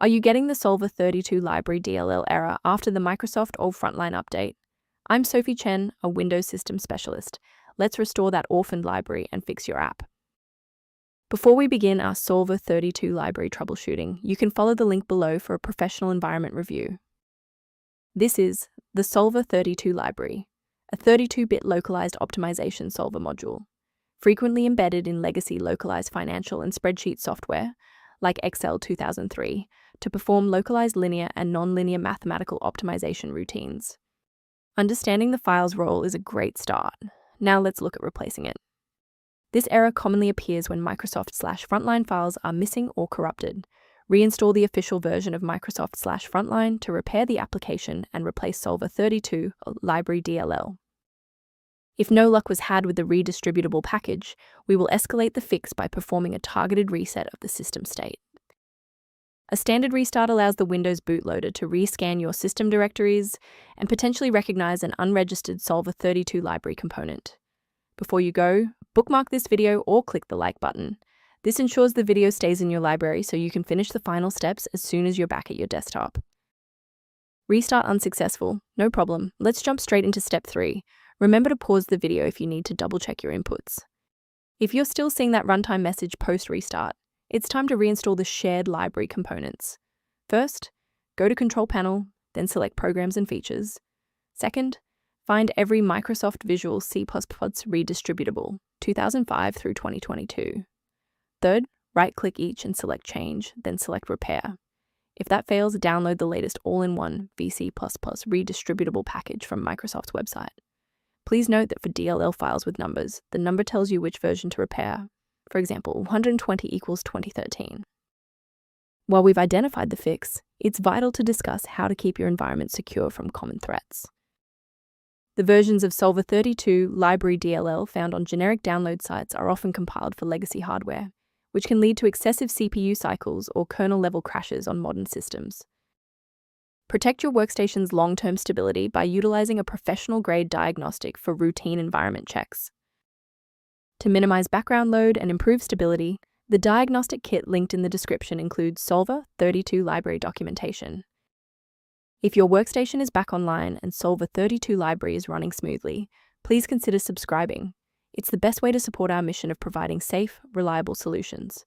Are you getting the solver32 Library DLL error after the Microsoft or Frontline update? I'm Sophie Chen, a Windows System Specialist. Let's restore that orphaned library and fix your app. Before we begin our solver32 library troubleshooting, you can follow the link below for a professional environment review. This is the solver32 library, a 32-bit localized optimization solver module, frequently embedded in legacy localized financial and spreadsheet software, like Excel 2003, to perform localized linear and nonlinear mathematical optimization routines. Understanding the file's role is a great start. Now let's look at replacing it. This error commonly appears when Microsoft/Frontline files are missing or corrupted. Reinstall the official version of Microsoft/Frontline to repair the application and replace solver32 Library DLL. If no luck was had with the redistributable package, we will escalate the fix by performing a targeted reset of the system state. A standard restart allows the Windows bootloader to rescan your system directories and potentially recognize an unregistered solver32 library component. Before you go, bookmark this video or click the like button. This ensures the video stays in your library so you can finish the final steps as soon as you're back at your desktop. Restart unsuccessful? No problem. Let's jump straight into step 3. Remember to pause the video if you need to double-check your inputs. If you're still seeing that runtime message post-restart, it's time to reinstall the shared library components. First, go to Control Panel, then select Programs and Features. Second, find every Microsoft Visual C++ redistributable, 2005 through 2022. Third, right-click each and select Change, then select Repair. If that fails, download the latest all-in-one VC++ redistributable package from Microsoft's website. Please note that for DLL files with numbers, the number tells you which version to repair. For example, 120 equals 2013. While we've identified the fix, it's vital to discuss how to keep your environment secure from common threats. The versions of solver32 Library DLL found on generic download sites are often compiled for legacy hardware, which can lead to excessive CPU cycles or kernel-level crashes on modern systems. Protect your workstation's long-term stability by utilizing a professional-grade diagnostic for routine environment checks. To minimize background load and improve stability, the diagnostic kit linked in the description includes solver32 library documentation. If your workstation is back online and solver32 library is running smoothly, please consider subscribing. It's the best way to support our mission of providing safe, reliable solutions.